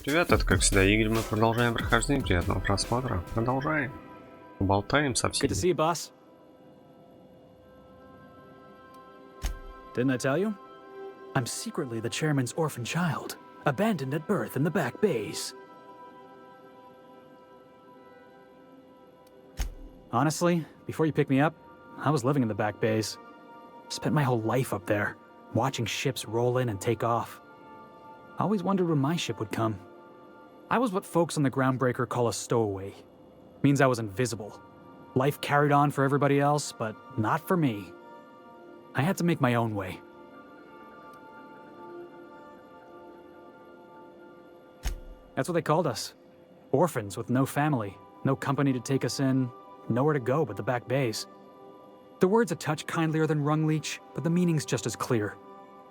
Привет, это как всегда Игорь, мы продолжаем прохождение, приятного просмотра, продолжаем, поболтаем со Good to всеми. see you, boss. Didn't I tell you? I'm secretly the chairman's orphan child, abandoned at birth in the back bays. Honestly, before you picked me up, I was living in the back bays. Spent my whole life up there, watching ships roll in and take off. I always wondered when my ship would come. I was what folks on the Groundbreaker call a stowaway. Means I was invisible. Life carried on for everybody else, but not for me. I had to make my own way. That's what they called us. Orphans with no family, no company to take us in, nowhere to go but the back bays. The word's a touch kindlier than Rungleech, but the meaning's just as clear.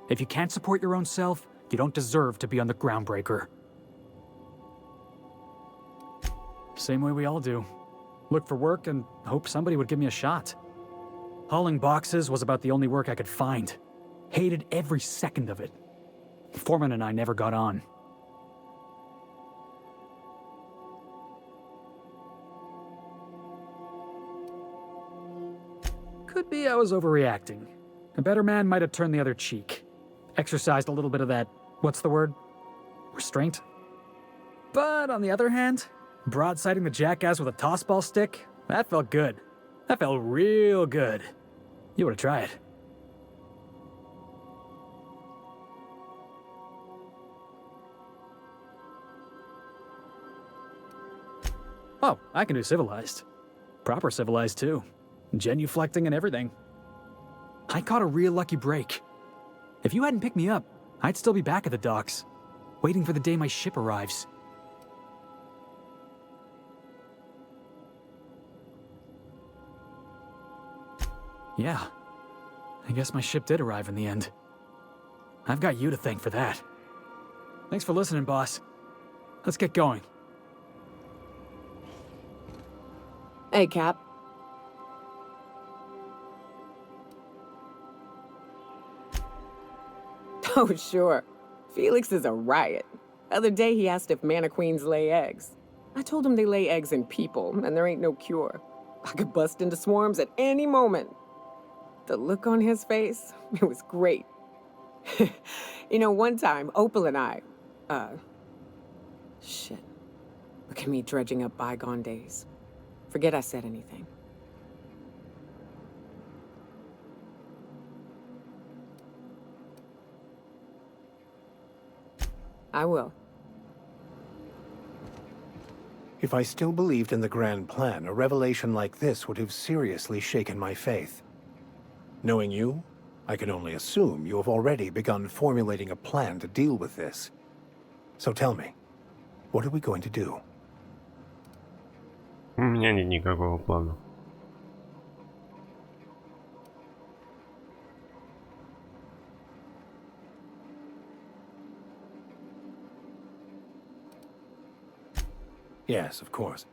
If you can't support your own self, you don't deserve to be on the Groundbreaker. Same way we all do. Look for work and hope somebody would give me a shot. Hauling boxes was about the only work I could find. Hated every second of it. Foreman and I never got on. Could be I was overreacting. A better man might have turned the other cheek. Exercised a little bit of that, what's the word? Restraint? But on the other hand, broadsiding the jackass with a tossball stick, that felt good. That felt real good. You ought to try it. Oh, I can do civilized. Proper civilized, too. Genuflecting and everything. I caught a real lucky break. If you hadn't picked me up, I'd still be back at the docks, waiting for the day my ship arrives. Yeah, I guess my ship did arrive in the end. I've got you to thank for that. Thanks for listening, boss. Let's get going. Hey, Cap. Oh, sure. Felix is a riot. Other day he asked if mannequins lay eggs. I told him they lay eggs in people, and there ain't no cure. I could bust into swarms at any moment. The look on his face, it was great. You know, one time, Opal and I, shit. Look at me dredging up bygone days. Forget I said anything. I will. If I still believed in the grand plan, a revelation like this would have seriously shaken my faith. Knowing you, I can only assume you have already begun formulating a plan to deal with this. So tell me, what are we going to do? У меня нет никакого плана. Yes, of course.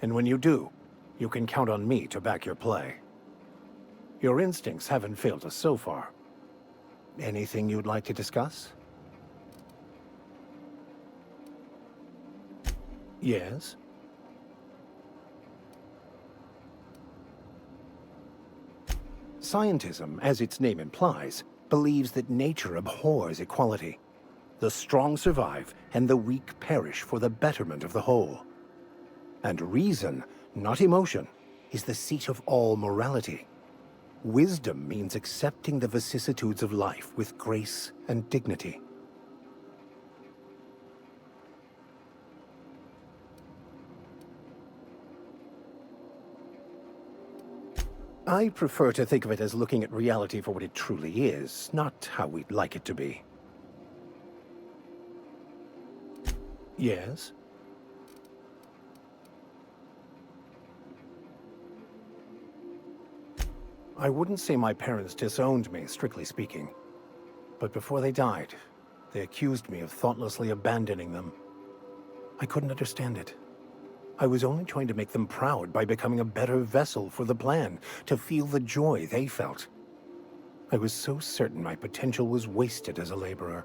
And when you do, you can count on me to back your play. Your instincts haven't failed us so far. Anything you'd like to discuss? Yes? Scientism, as its name implies, believes that nature abhors equality. The strong survive, and the weak perish for the betterment of the whole. And reason, not emotion, is the seat of all morality. Wisdom means accepting the vicissitudes of life with grace and dignity. I prefer to think of it as looking at reality for what it truly is, not how we'd like it to be. Yes? I wouldn't say my parents disowned me, strictly speaking. But before they died, they accused me of thoughtlessly abandoning them. I couldn't understand it. I was only trying to make them proud by becoming a better vessel for the plan, to feel the joy they felt. I was so certain my potential was wasted as a laborer.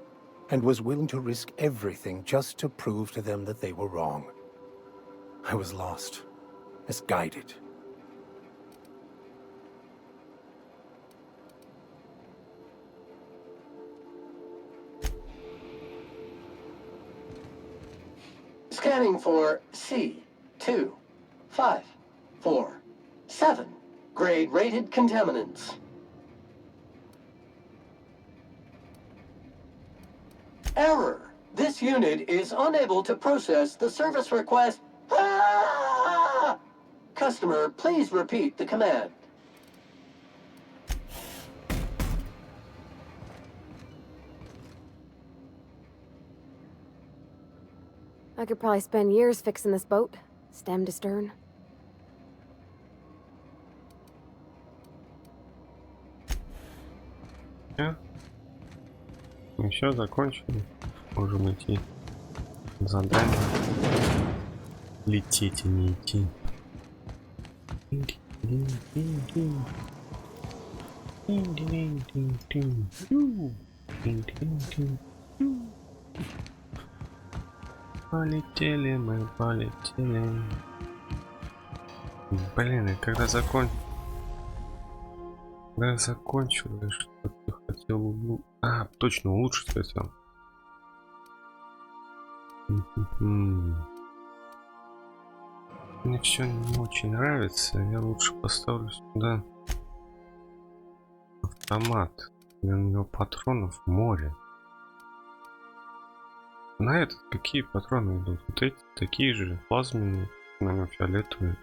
and was willing to risk everything just to prove to them that they were wrong. I was lost, misguided. Scanning for C2547. Grade rated contaminants. Error. This unit is unable to process the service request. Ah! Customer, please repeat the command. I could probably spend years fixing this boat, stem to stern. Мы все закончили. Можем идти. Задание. Лететь, а не идти. Полетели мы, полетели. Блин, я когда закончил, я что-то хотел... А, точно, улучшить хотел. Мне все не очень нравится. Я лучше поставлю сюда автомат. У него патронов море. На этот какие патроны идут? Вот эти такие же, плазменные, на нем фиолетовые.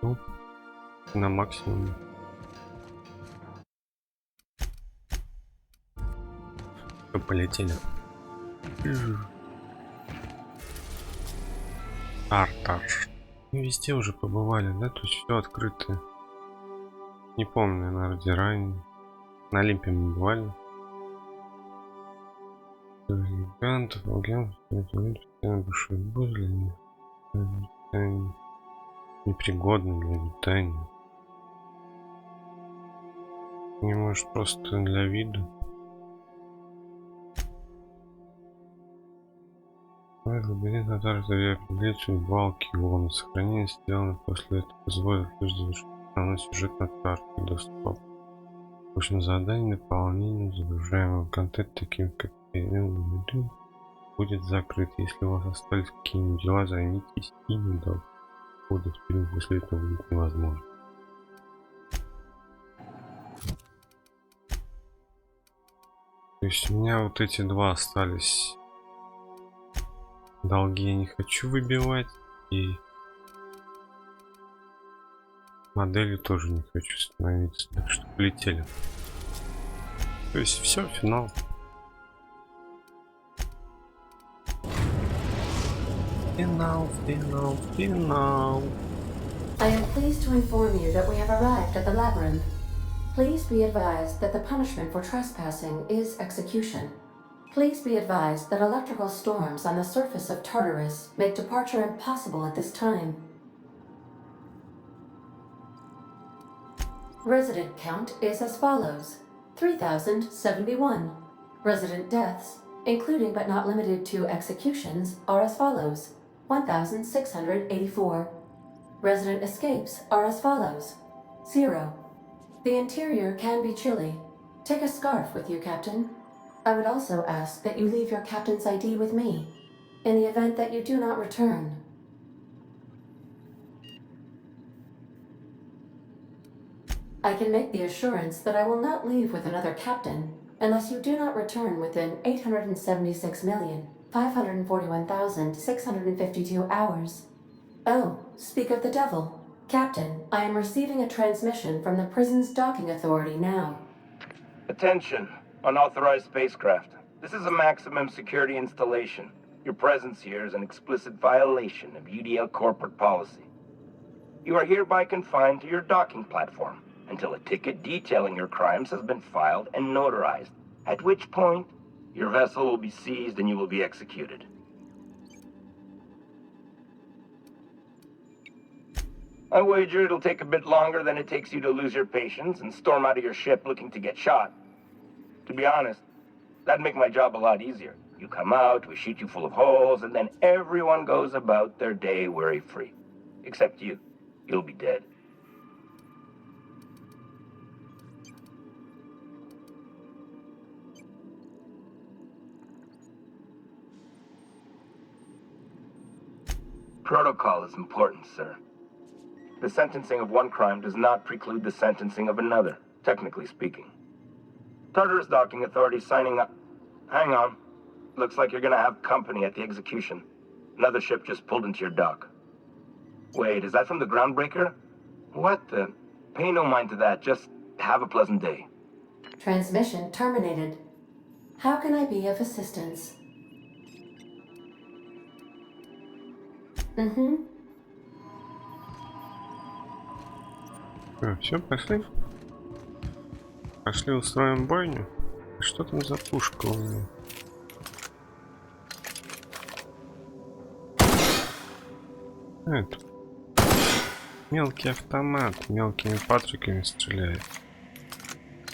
Ну, на максимум. Все, полетели. Арташ. Везде уже побывали, да? Тут все открыто. Не помню, на Ордеране. На Олимпе мы бывали. Гигантов, большой бурли. Непригодны для летания. Не может просто для виду. Лабиринт натарта определяющий балки его сохранение сделано после этого позволит лишь завершить основной сюжет на карте доступа. В общем, задание наполнения загружаемого контента таким как будет закрыт. Если у вас остались какие-нибудь дела, займитесь ими до входа в фильм, после этого будет невозможно. То есть у меня вот эти два остались. Долги я не хочу выбивать, и модели тоже не хочу становиться, так что полетели. То есть все, финал. Финал, финал, финал. I am pleased to inform you that we have arrived at the labyrinth. Please be advised that the punishment for trespassing is execution. Please be advised that electrical storms on the surface of Tartarus make departure impossible at this time. Resident count is as follows: 3,071. Resident deaths, including but not limited to executions, are as follows: 1,684. Resident escapes are as follows: 0. The interior can be chilly. Take a scarf with you, Captain. I would also ask that you leave your captain's ID with me, in the event that you do not return. I can make the assurance that I will not leave with another captain, unless you do not return within 876,541,652 hours. Oh, speak of the devil. Captain, I am receiving a transmission from the prison's docking authority now. Attention, unauthorized spacecraft. This is a maximum security installation. Your presence here is an explicit violation of UDL corporate policy. You are hereby confined to your docking platform until a ticket detailing your crimes has been filed and notarized, at which point your vessel will be seized and you will be executed. I wager it'll take a bit longer than it takes you to lose your patience and storm out of your ship looking to get shot. To be honest, that'd make my job a lot easier. You come out, we shoot you full of holes, and then everyone goes about their day worry-free. Except you. You'll be dead. Protocol is important, sir. The sentencing of one crime does not preclude the sentencing of another, technically speaking. Tartarus Docking Authority signing up. Hang on. Looks like you're gonna have company at the execution. Another ship just pulled into your dock. Wait, is that from the Groundbreaker? What the? Pay no mind to that. Just have a pleasant day. Transmission terminated. How can I be of assistance? Все, пошли. Пошли устроим бойню. Что там за пушка у меня? Это мелкий автомат, мелкими патриками стреляет.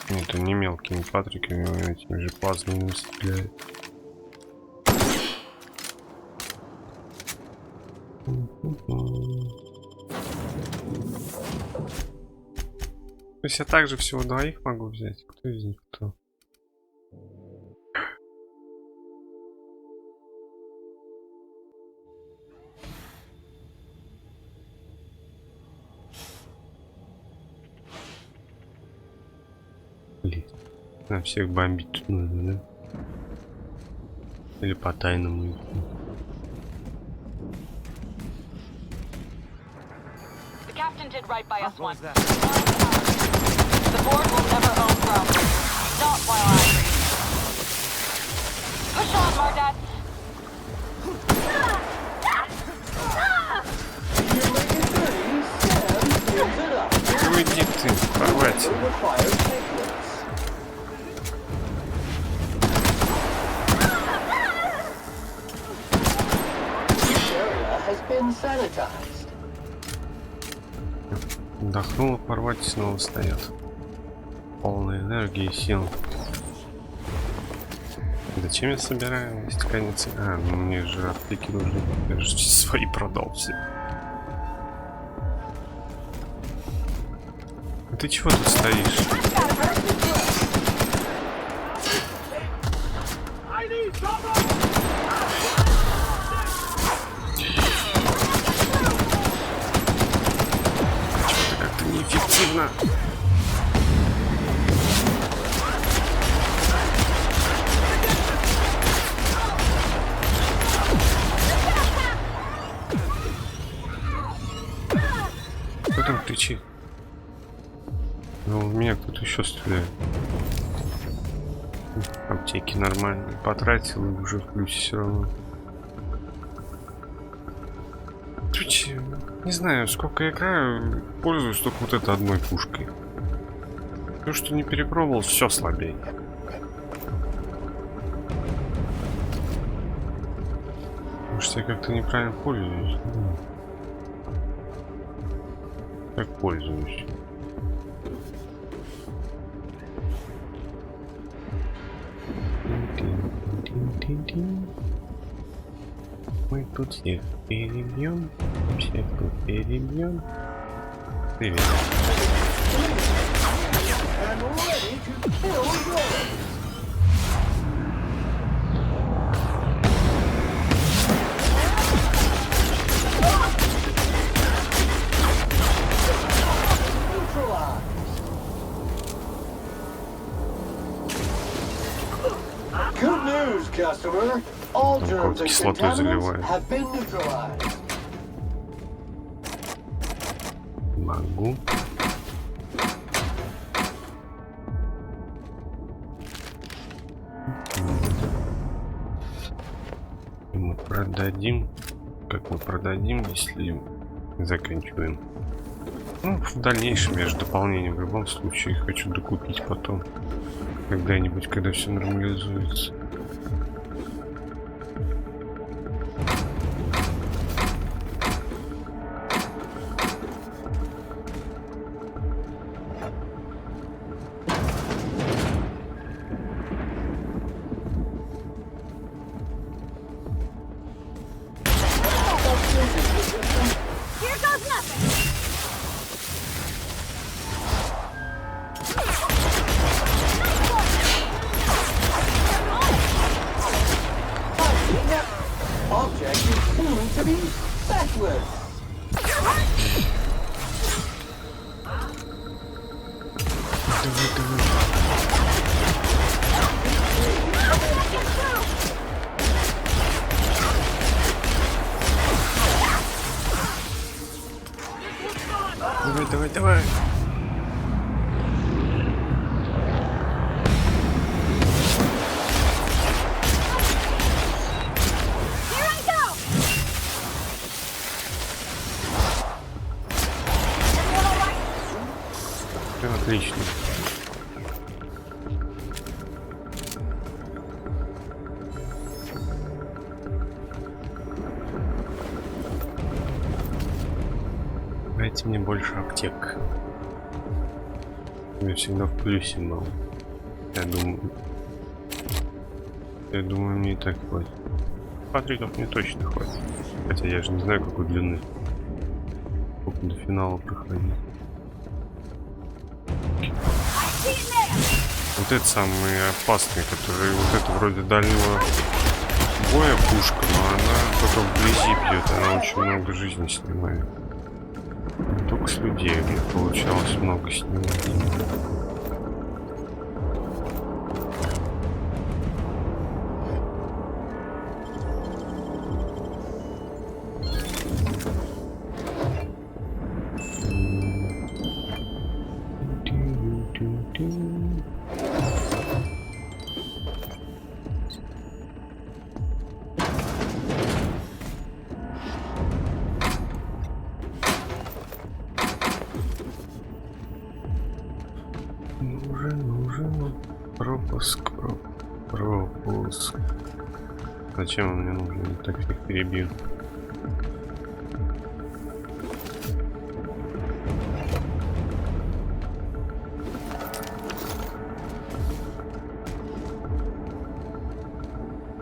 Нет, он не мелкими патриками, он этими же плазменными стреляет. То есть я также всего двоих могу взять. Кто из них кто? Блин, на всех бомбить тут надо, да? Или по тайному идти. Captain did right by us once. The board will never own Rome. Not while I read. Push on, Mardat! Уйди ты, порвать. Вдохнула, порвать и снова стоят. Полная энергии и сил. Зачем я собираю, если конец? А, ну мне же аптеки нужны. Я же свои продал все. А ты чего тут стоишь? Что-то как-то неэффективно. Кто там кричит? Ну, в меня кто-то еще стреляет. Аптеки нормально потратил и уже в плюсе все равно. Короче, не знаю, сколько играю, пользуюсь только вот этой одной пушкой. То, что не перепробовал, все слабее. Может, я как-то неправильно пользуюсь. Как пользуюсь. Мы тут всех перебьем. Всех тут перебьем. Привет. news, customer. All germs and кислотой contaminants заливает. have been neutralized. Могу. И мы продадим. Как мы продадим, если заканчиваем? Ну, в дальнейшем я же дополнение в любом случае хочу докупить потом. Когда-нибудь, когда все нормализуется. Here goes nothing! Object is soon to be feckless. Давай, давай, давай. Here I go! Everyone all right? Всё отлично. Дайте мне больше аптек. Я всегда в плюсе мало. Я думаю, мне и так хватит. Патриков мне точно хватит. Хотя я же не знаю, какой длины. Сколько до финала проходить. Вот это самый опасный, который вот это вроде дальнего боя пушка, но она только вблизи бьет, она очень много жизни снимает. Не только с людей мне получалось много снимать. Нужен пропуск. Зачем он мне нужен? Я так всех перебью.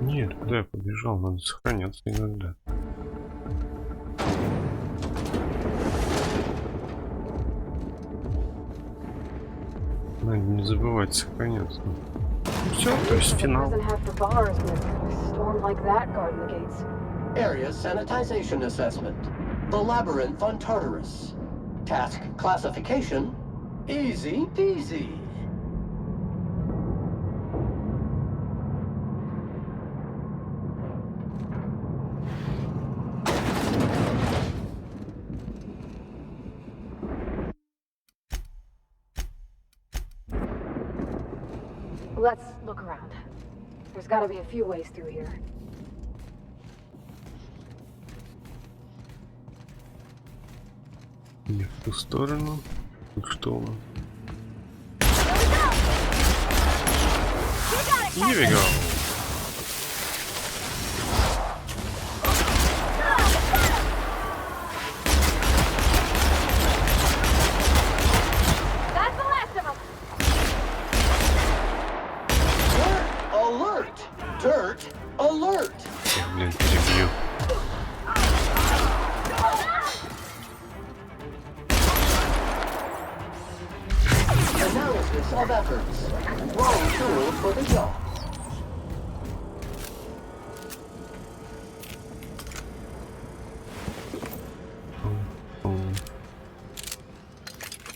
Нет, куда я побежал? Надо сохраняться иногда. Надо не забывать сохраняться. Все, то есть финал. Area sanitization assessment. The labyrinth on Tartarus. Task classification. Easy peasy. Let's look around. There's gotta be a few ways through here. Не в ту сторону. Ну что? Here we go. That's the last of them! Alert! Dirt alert! Я, блин, перебью. Analysis of efforts. Wrong tool for the job.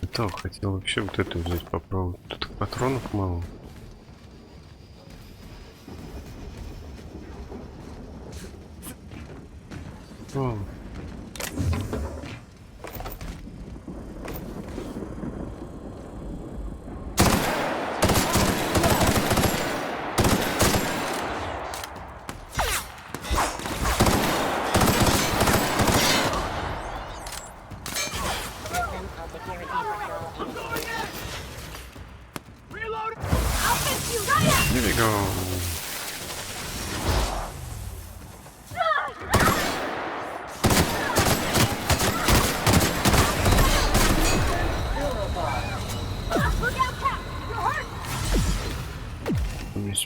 Это хотел вообще вот это взять, попробовать. Тут патронов мало. О. Here we go.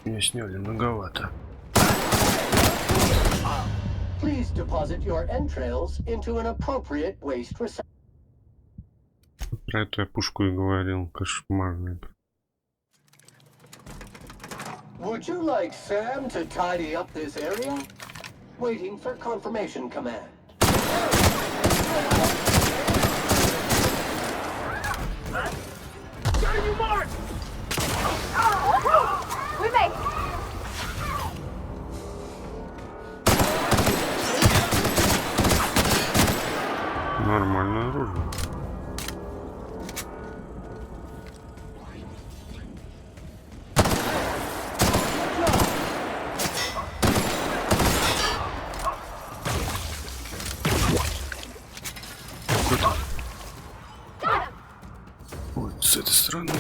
Меня сняли многовато. Please deposit your entrails into an appropriate waste receptacle. Про эту я пушку и говорил, кошмарная. Would you like Sam to tidy up this area? Waiting for confirmation command. We made. Нормальное оружие. Вот с этой стороны.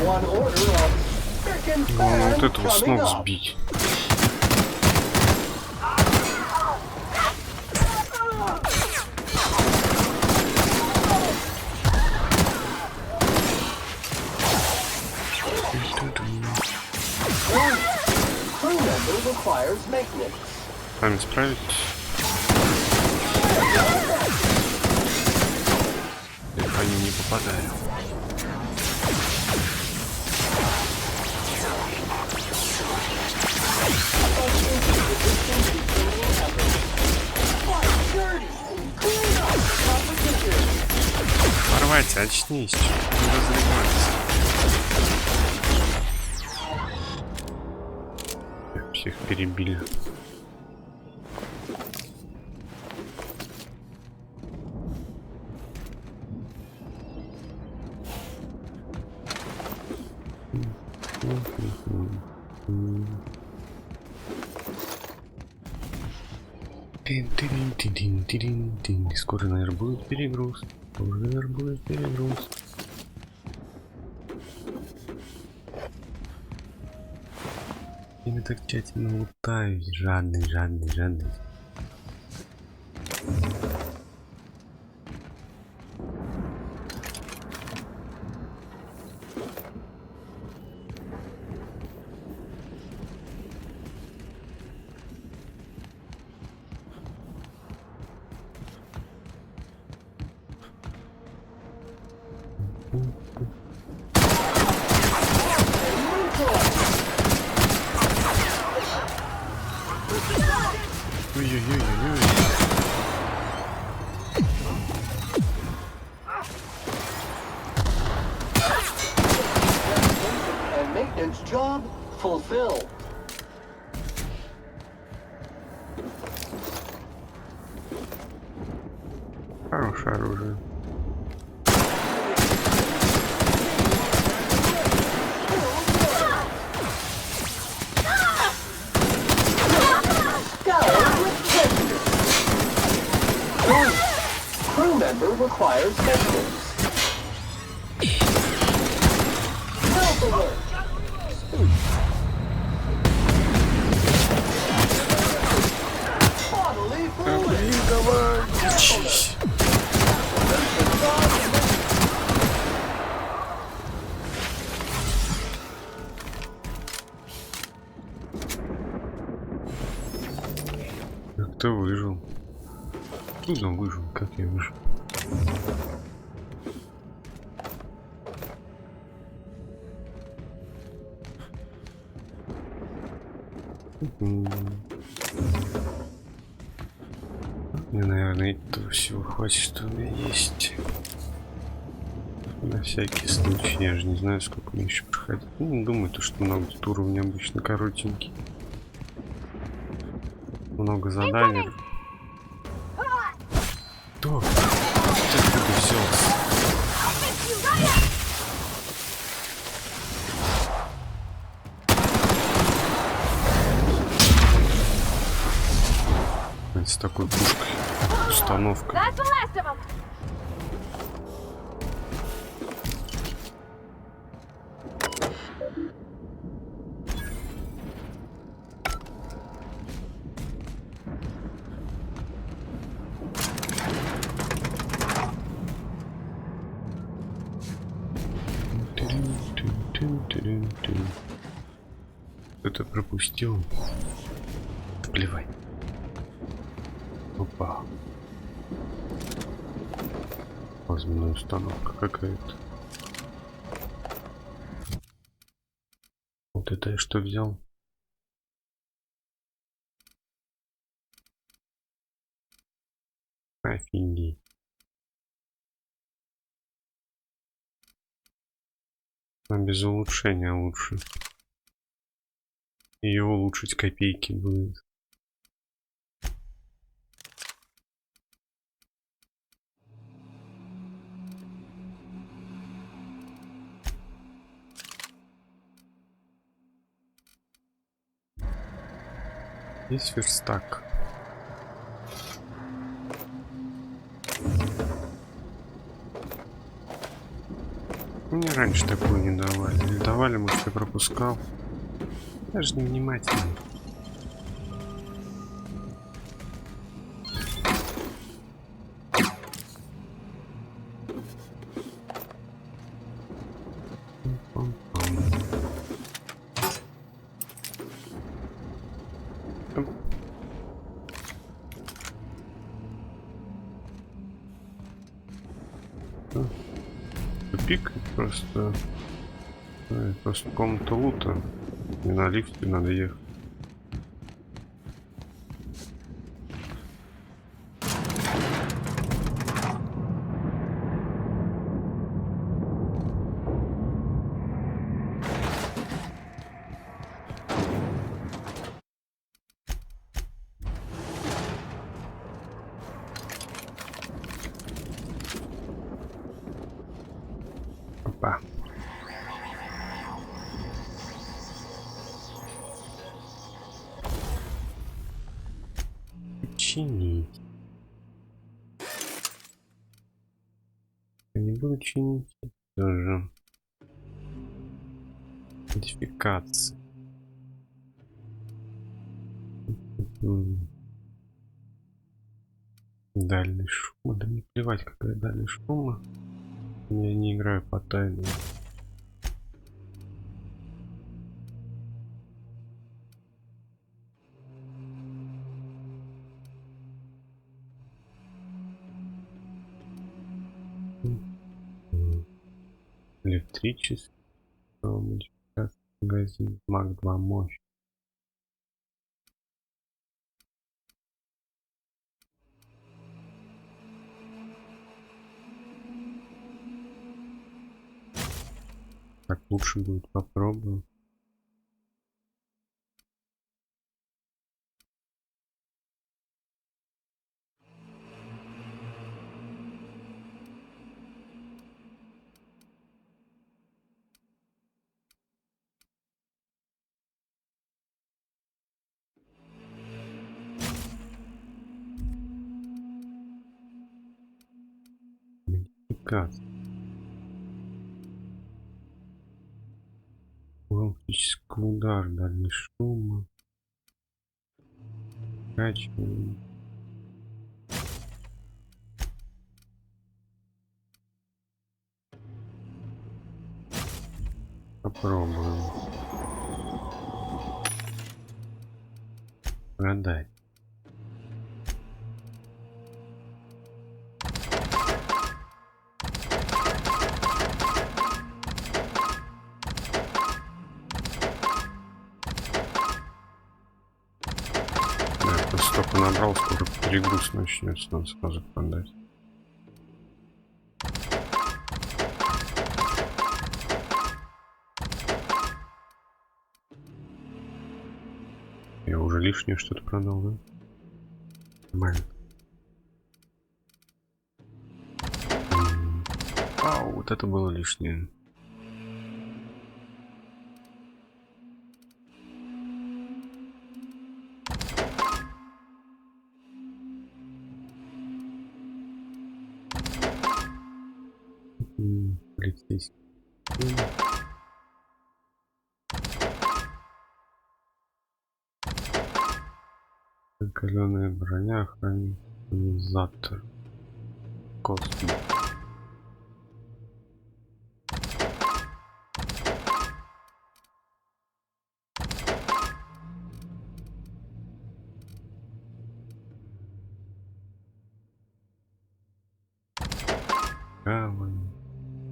One order of frickin' Главное вот fan этого с coming ног up. сбить. Crew member requires maintenance. Сами справитесь. Я по ним не попадаю. Порвать, очнись, не разрывайся. Всех перебили. Тин-тин-тин-тин-тин-тин. Скоро, наверное, будет перегруз. Скоро, наверное, будет перегруз. Я так тщательно лутаюсь. Жадный, жадный, жадный. Ой-ой-ой-ой-ой. And maintenance job fulfilled. Хорошее оружие. Crew member requires maintenance. Health alert. Bodily fluid. Лечись. Как ты выжил? Откуда выжил? Как я выжил? Мне, наверное, этого всего хватит, что у меня есть. На всякий случай, я же не знаю, сколько мне еще проходить. Ну, не думаю, то, что много тут уровней обычно коротенький. Много заданий. Кто? Ты откуда взялся? С такой пушкой. Установка. Кто-то пропустил. Плевать. Опа. Плазменная установка какая-то. Вот это я что взял? Офигеть. А без улучшения лучше. Ее улучшить копейки будет. Есть верстак. Мне раньше такую не давали. Не давали, может, я пропускал. Даже не внимательно. Тупик просто комната лута. Не на лифте надо ехать. Опа. Чинить. Я не буду чинить тоже. Модификация. Дальний шум. Да мне плевать, какая дальний шума. Я не играю по тайнам. Электрический. Магазин. Маг 2 мощь. Так лучше будет, попробую. Модификация. Физический удар, дальний шум. Качивание. Попробуем. Продать. Только набрал, скоро перегруз начнется, надо сразу продать. Я уже лишнее что-то продал, да? Нормально. Вот это было лишнее. Полицейский. Каленая броня, охранизатор. Космос.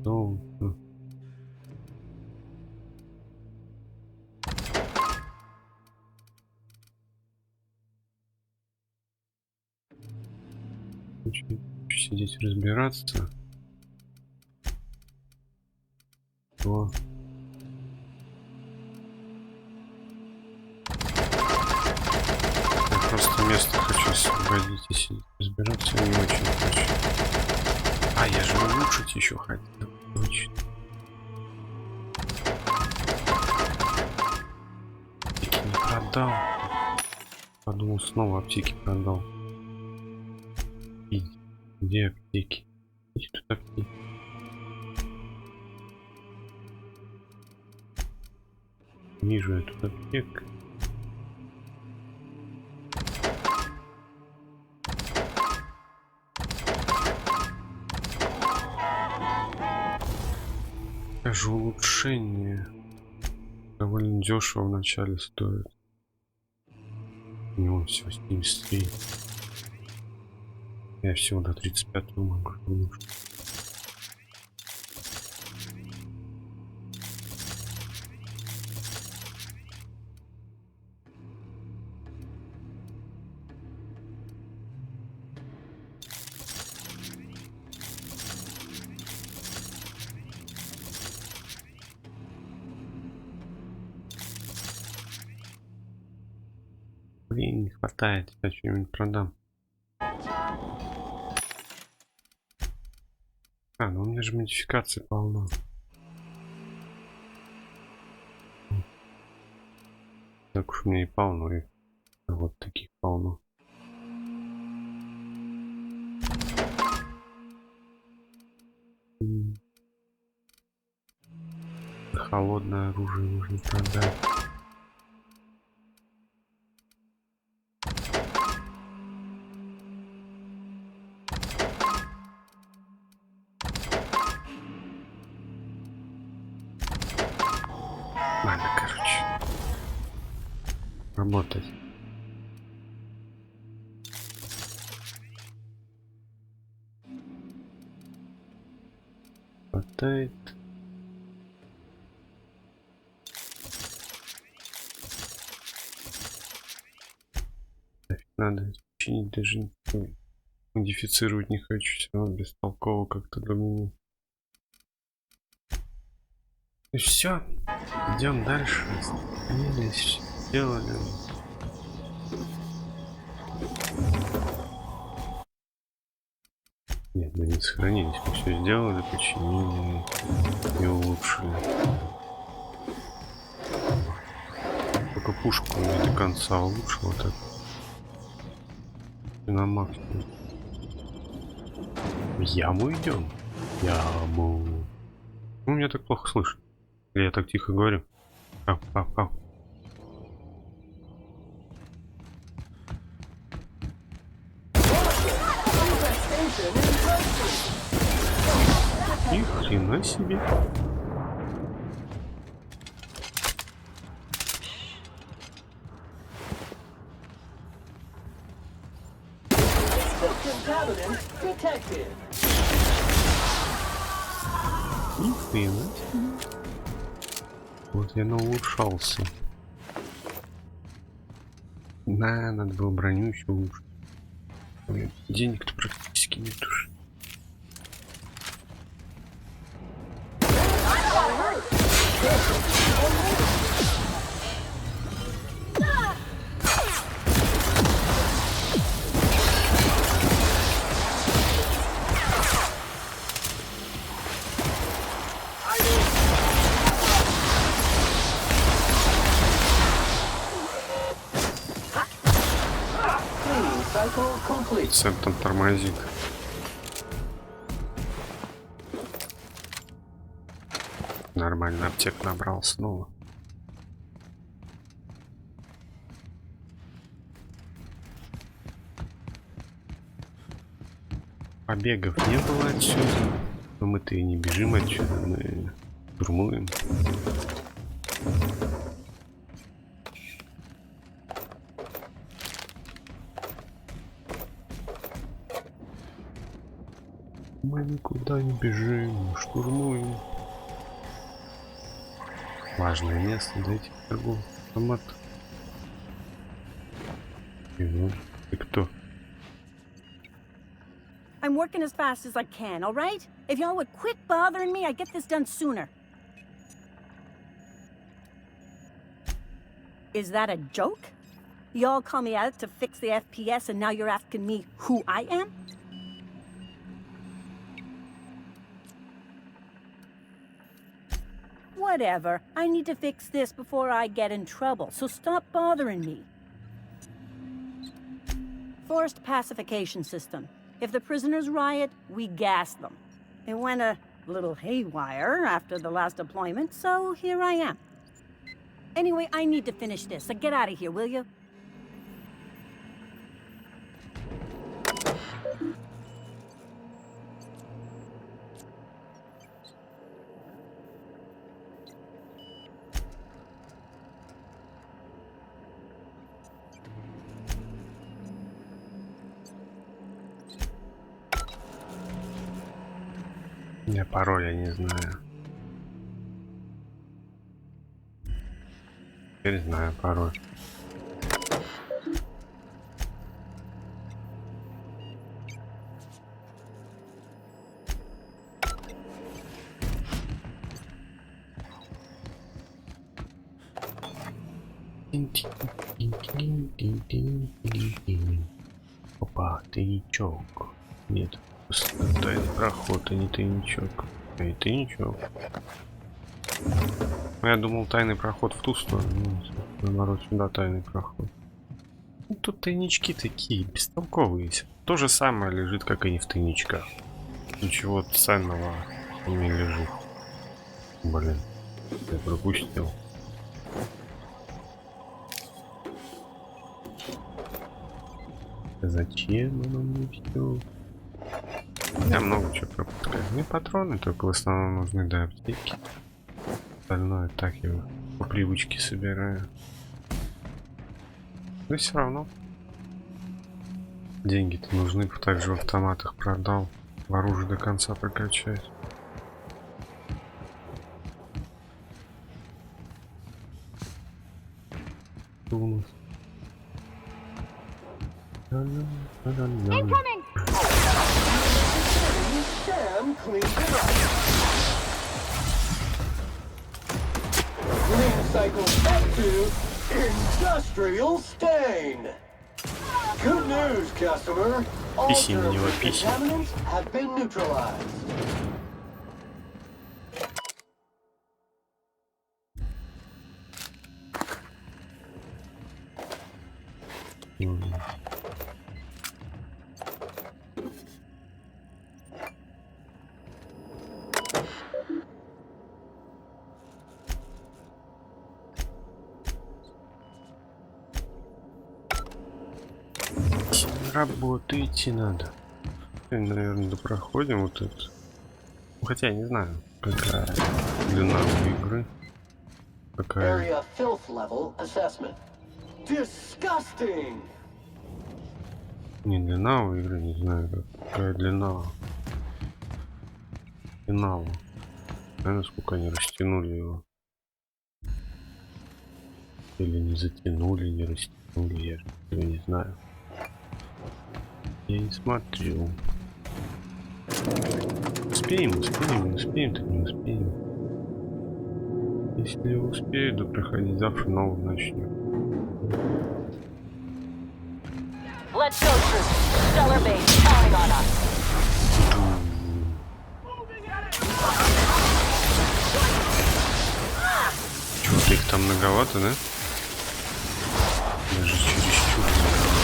Долго. Сидеть разбираться, то я просто место хочу освободить и сидеть разбираться, я не очень хочу. А я же улучшить еще хотел. Точно. Аптеки не продал. Подумал, снова аптеки продал. Где аптеки? Есть тут аптеки? Вижу я тут аптек. Даже улучшение довольно дешево вначале стоит. У него всего 73. Я всего до 35 могу улучшить. Блин, не хватает, я что-нибудь продам. Ну у меня же модификации полно. Так уж мне и полно, и вот таких полно. Холодное оружие нужно продать. Ладно, короче. Работать. Хватает. Надо чинить, даже модифицировать не хочу, все равно бестолково как-то для меня. И все, идем дальше. Остановились, сделали. Нет, мы не сохранились, мы все сделали, починили и улучшили. Только пушку не до конца улучшил, так. На максимум. В яму идем? Яму. Ну, меня так плохо слышно. Или я так тихо говорю? Ау. Ни хрена себе. Ни хрена себе. Вот я наулучшался. Надо было броню еще лучше. Денег-то практически нет уж. Сэм там тормозит. Нормально, аптек набрал снова. Побегов не было отсюда. Но мы-то и не бежим отсюда, мы штурмуем. Мы никуда не бежим, мы штурмуем. Важное место для этих торговых автоматов. И вот, ты кто? I'm working as fast as I can, all right? If y'all would quit bothering me, I'd get this done sooner. Is that a joke? Y'all call me out to fix the FPS and now you're asking me who I am? Whatever. I need to fix this before I get in trouble, so stop bothering me. Forced pacification system. If the prisoners riot, we gas them. It went a little haywire after the last deployment, so here I am. Anyway, I need to finish this, so get out of here, will you? Я пароль, я не знаю. Теперь знаю пароль. Опа, тайничок. Нет, тайный проход, а не тайничок. А и тайничок. Я думал, тайный проход в ту сторону. Наоборот, сюда тайный проход. Ну, тут тайнички такие, бестолковые. То же самое лежит, как и не в тайничках. Ничего ценного не лежит. Блин, я пропустил. Зачем оно мне все? Я много чего пропускаю. Мне патроны только в основном нужны до аптеки. Остальное так я по привычке собираю. Но все равно деньги-то нужны, также в автоматах продал. В оружие до конца прокачать. Что у нас? Incoming! Sam cleaned it up. Clean cycle up to industrial stain. Good news, customer. All Писи на него, писи. contaminants have been neutralized. Работу идти надо. Наверное, допроходим вот это. Хотя я не знаю, какая длина у игры. Какая. Area filth level assessment. Disgusting. Не длина у игры, не знаю, какая длина. Финала. Наверное, сколько они растянули его. Или не затянули, не растянули, я не знаю. Я не смотрел. Успеем, так не успеем. Если я успею, то проходить завтра новую начнем. Let's go, troops. Stellar base counting on us. Чё-то их там многовато, да? Даже чересчур многовато.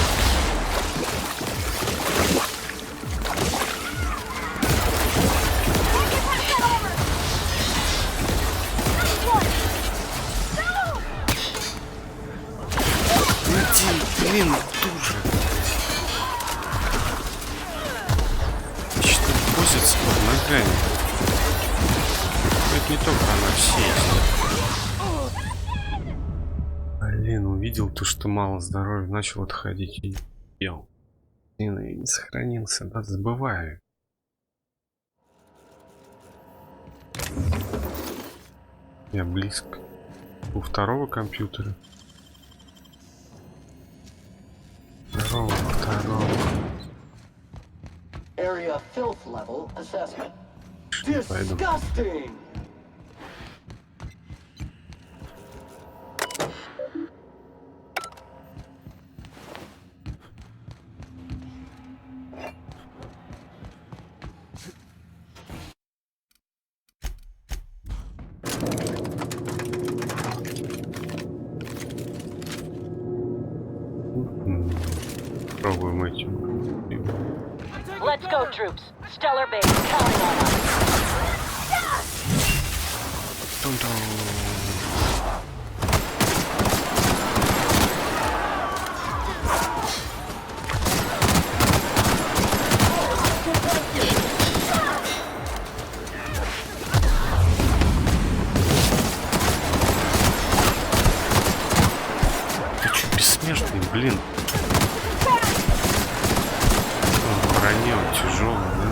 блин, тоже. Что возится под ногами. Это не только она, все есть. Блин, увидел то, что мало здоровья, начал отходить и ел. Блин, я не сохранился, да, забываю. Я близко. У второго компьютера. Второго. Area filth level assessment. Пойду. Disgusting! Пробуем эти. Let's go, troops. Stellar base counting on us. Ты чё, бессмертный, блин? Броня тяжелая, да?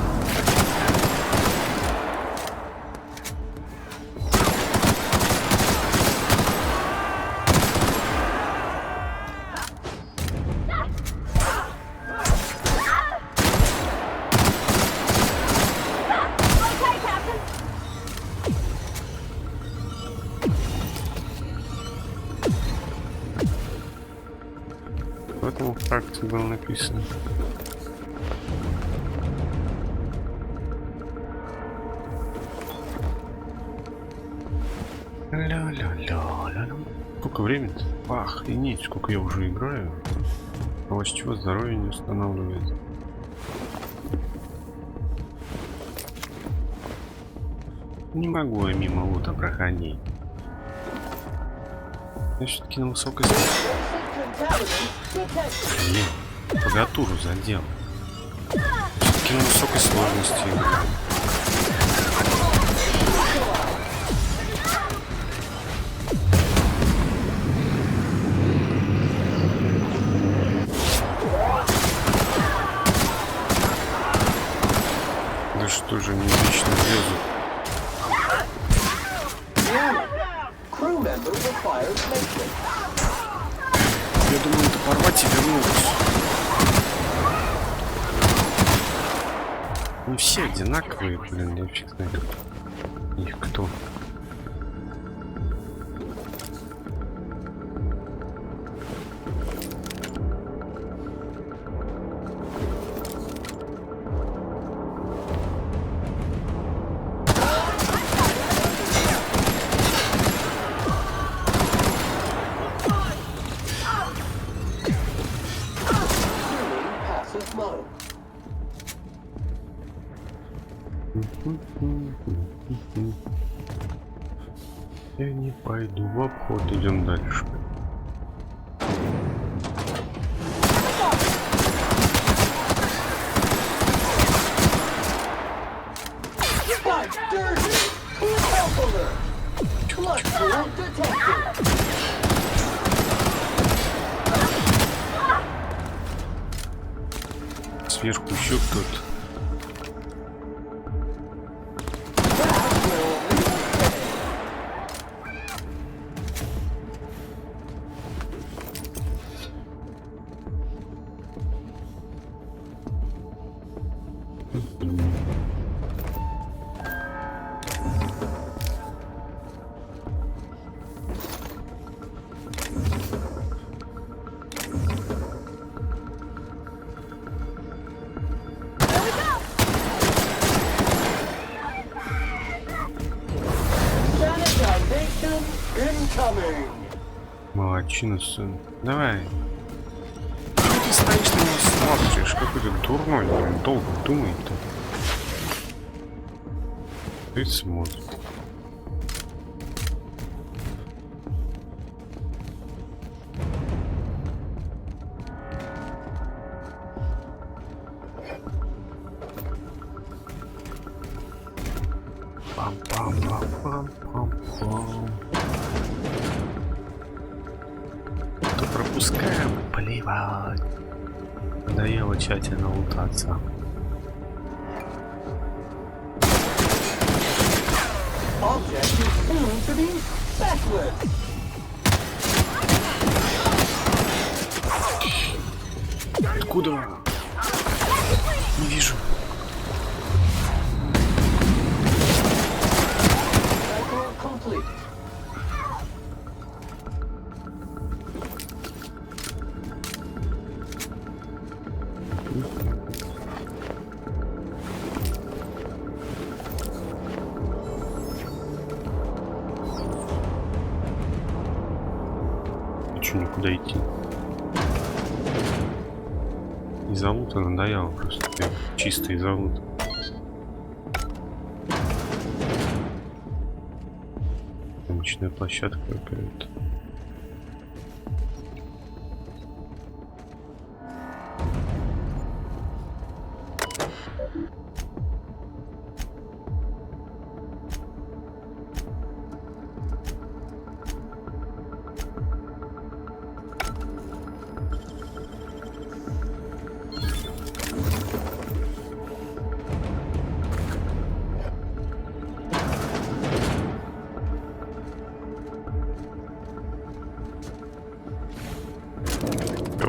В этом факте было написано. Ля-ля-ля-ля. Сколько времени-то? Охренеть, сколько я уже играю. А вот с чего здоровье не устанавливается. Не могу я мимо лута проходить. Я все-таки на высокой скорости. Блин, клавиатуру задел. Все-таки на высокой сложности играю. Да что же они вечно лезут? Я думаю, это порвать и вернуться. Не все одинаковые, блин, я фиг знает. Их кто? Я не пойду в обход, идем дальше. Сверху еще кто-то. Молодчина, сын. Давай. Что ты стоишь на него смотришь? Какой-то дурной, блин, долго думает-то. Ты смотришь. Пам-пам-пам-пам-пам-пам. То пропускаем, плевать. Надоело тщательно лутаться. Откуда? Не вижу. Че, никуда идти? Из-за лута надоело просто. Чисто из-за лута. Обычная площадка какая-то.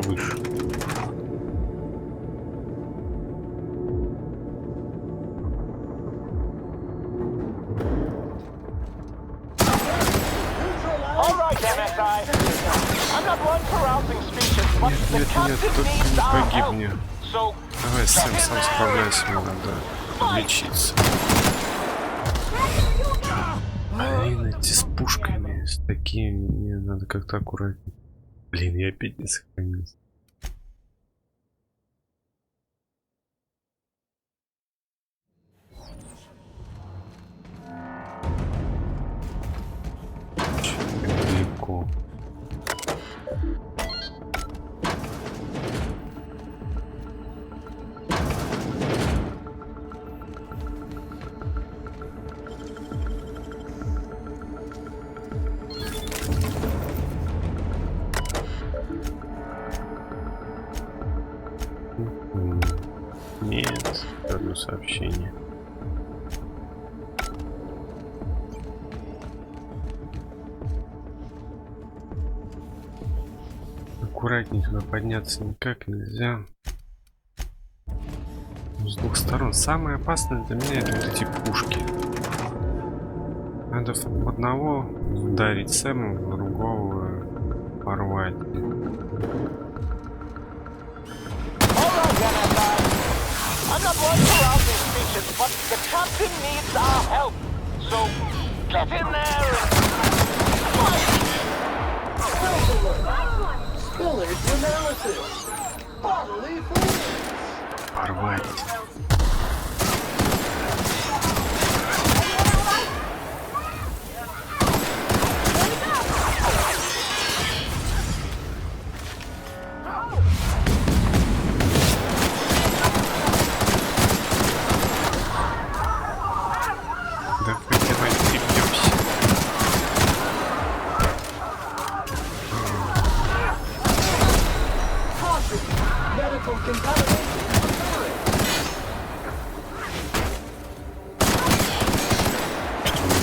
Выше. Нет, только не погибни. Давай, сам справляйся, мне надо лечиться. Блин, эти с пушками, с такими, мне надо как-то аккуратнее. Блин, я опять не сохранился. Далеко. Нет, одно сообщение. Аккуратнее туда подняться никак нельзя. С двух сторон. Самое опасное для меня это вот эти пушки. Надо в одного ударить Сэму, в другого порвать. I'm not one for rousing speeches, but the captain needs our help. So, get in there and fight! Spillage analysis. Bodily fluids. Порвать.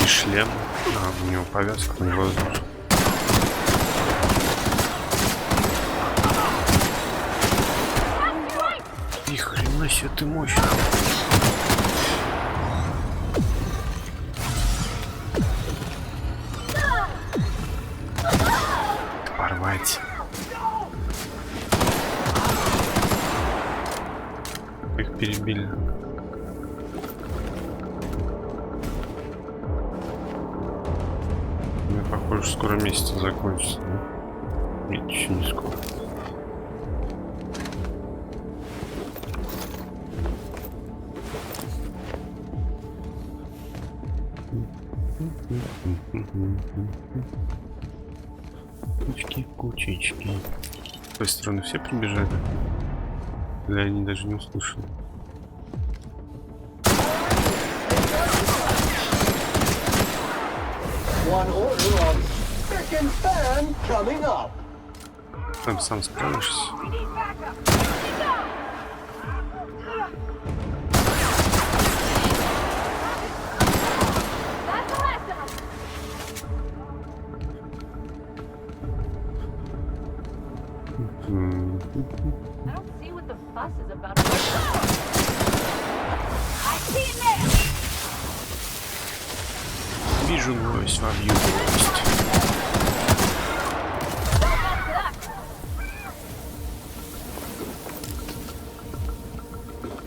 Шлем, у него повязка на глазу. Ни хрена себе ты мощный. Порвать. Их перебили. Похоже, скоро месяц закончится, да? Нет, еще не скоро. Кучечки. С той стороны все прибежали? Или они даже не услышали? second fan coming up. Там сам справишься. I don't see what the fuss is about. I see it now. Вижу гвоздь, вобью гвоздь.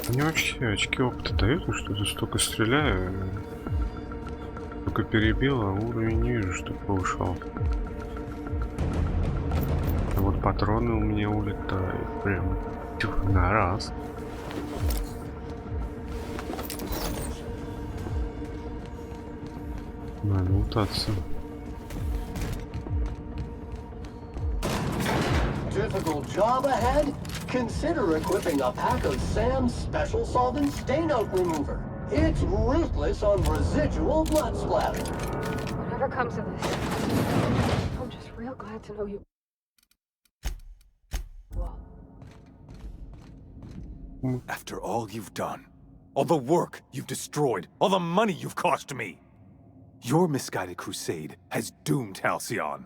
Мне вообще очки опыта дают, что тут столько стреляю, только перебил, а уровень не вижу, что повышал. А вот патроны у меня улетают прям на раз. Надо лутаться. Difficult job ahead? Consider equipping a pack of Sam's special solvent stain out remover. It's ruthless on residual blood splatter. Whatever comes of this, I'm just real glad to know you. After all you've done, all the work you've destroyed, all the money you've cost me, your misguided crusade has doomed Альцион.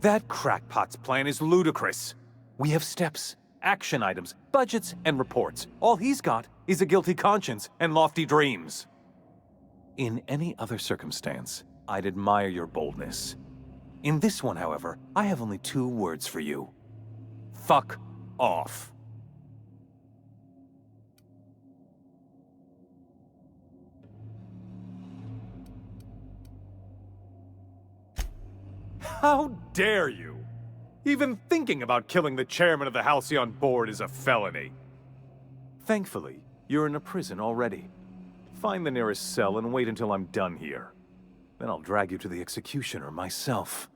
That crackpot's plan is ludicrous. We have steps, action items, budgets, and reports. All he's got is a guilty conscience and lofty dreams. In any other circumstance, I'd admire your boldness. In this one, however, I have only 2 words for you. Fuck off. How dare you? Even thinking about killing the chairman of the Альцион board is a felony. Thankfully, you're in a prison already. Find the nearest cell and wait until I'm done here. Then I'll drag you to the executioner myself.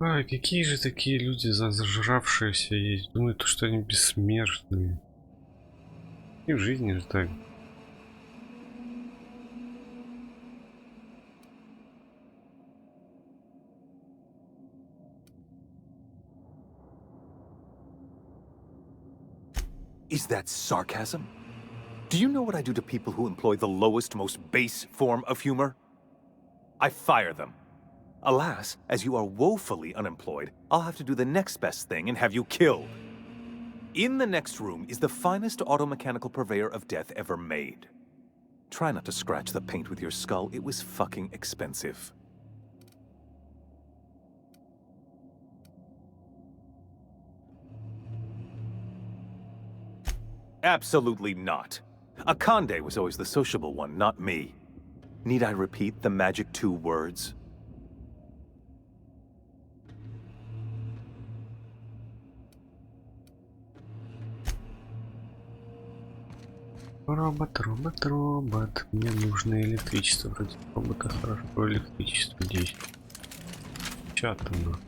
Ай, какие же такие люди зажравшиеся есть. Думают, что они бессмертные. И в жизни же так. Is that sarcasm? Do you know what I do to people who employ the lowest, most base form of humor? I fire them. Alas, as you are woefully unemployed, I'll have to do the next best thing and have you killed. In the next room is the finest automechanical purveyor of death ever made. Try not to scratch the paint with your skull, it was fucking expensive. Absolutely not. Akande was always the sociable one, not me. Need I repeat the magic 2 words? Робот, робот, робот. Мне нужно электричество. Вроде робота хорошо электричество действует. Чатано.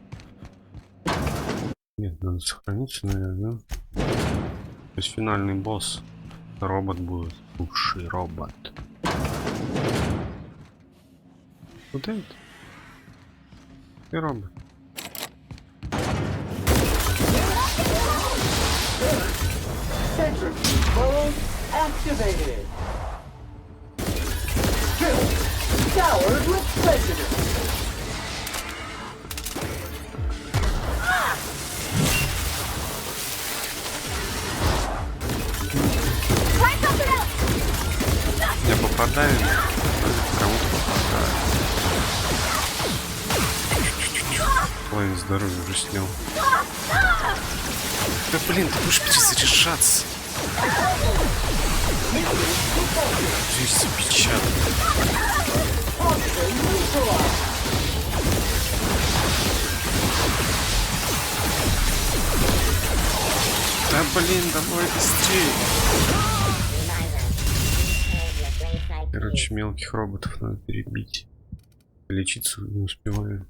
Нет, надо сохраниться, наверное. То есть финальный босс. Робот будет. Лучший робот. Вот это. И робот. Centrifuge mode activated. Skill showered with prejudice. Я попадаю, кому-то попадаю. Половину здоровья уже снял. Да блин, ты будешь перезаряжаться. Жизнь запечатана. Да блин, давай быстрее. Короче, мелких роботов надо перебить. Лечиться не успеваю.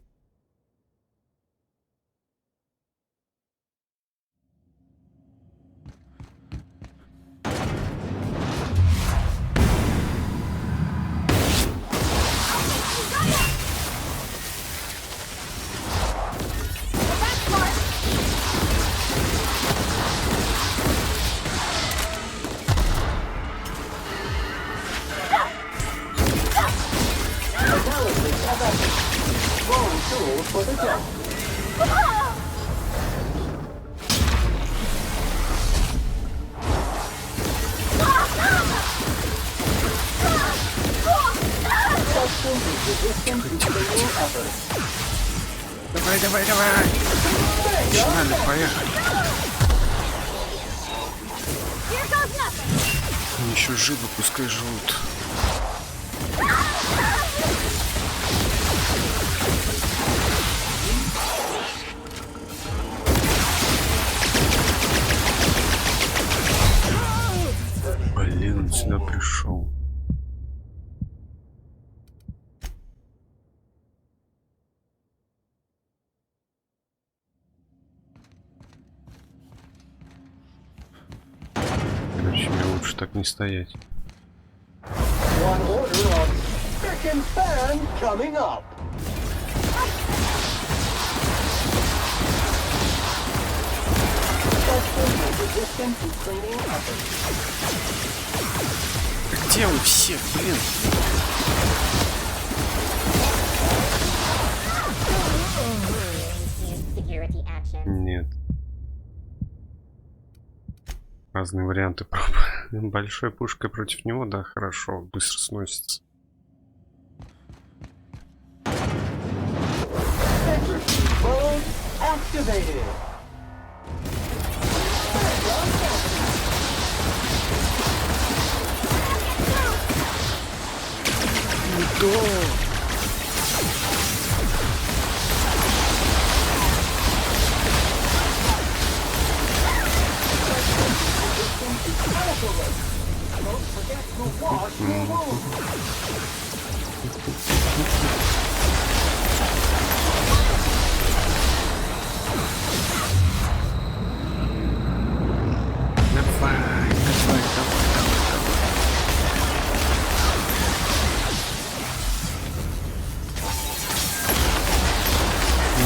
effort. Wrong tool for the job. Давай, давай, давай! Начинали, поехали. Они еще живы, пускай живут. Блин, он сюда пришел. Короче, мне лучше так не стоять. One order of second fan coming up. Resistant to cleaning efforts. Где вы все, блин? Нет. Разные варианты пробуем. Большой пушкой против него, да, хорошо, быстро сносится.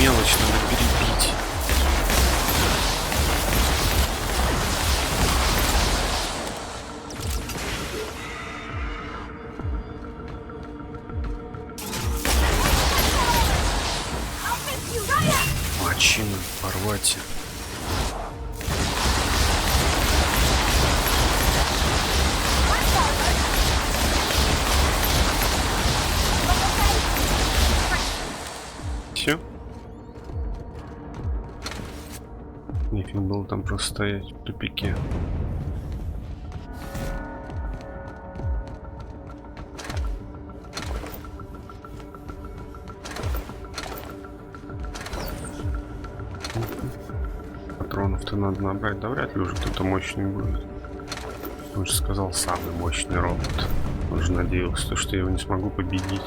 Мелочь надо перебить. Мочину порвать. Все. Нефиг было там просто стоять в тупике. Патронов-то надо набрать, да вряд ли уже кто-то мощный будет. Он же сказал, самый мощный робот. Он же надеялся, что я его не смогу победить.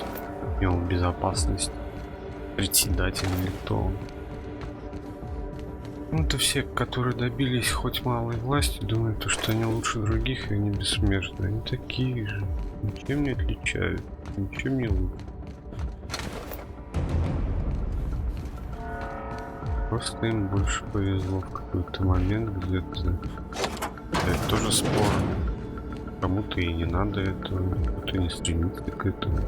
И он в безопасности. Председатель или кто он. Ну, это все, которые добились хоть малой власти, думают, что они лучше других и они бессмертны. Они такие же. Ничем не отличают. Ничем не лучше. Просто им больше повезло в какой-то момент где-то. Это тоже спорно. Кому-то и не надо этого, кто-то не стремится к этому.